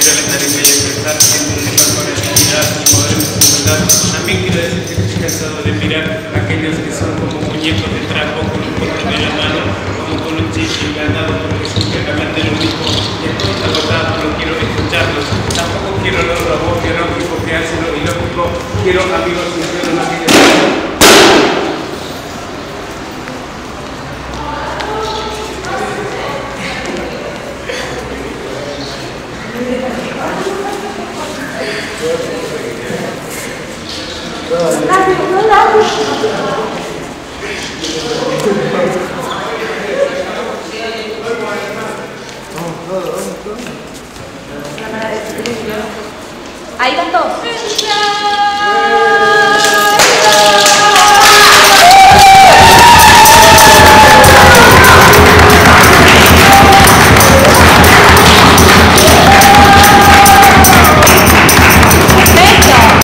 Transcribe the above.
subir a la tarima y expresar siempre una mejor actividad y poder disfrutar. También quiero decir que estoy cansado de mirar a aquellos que son como muñecos de trapo con un control de la mano, como con un chip ganado, porque son claramente lo mismo. Y estoy agotado, no quiero escucharlos. Tampoco quiero los robots biológicos que hacen lo ilógico. Quiero amigos sinceros, no que Ahí van todos.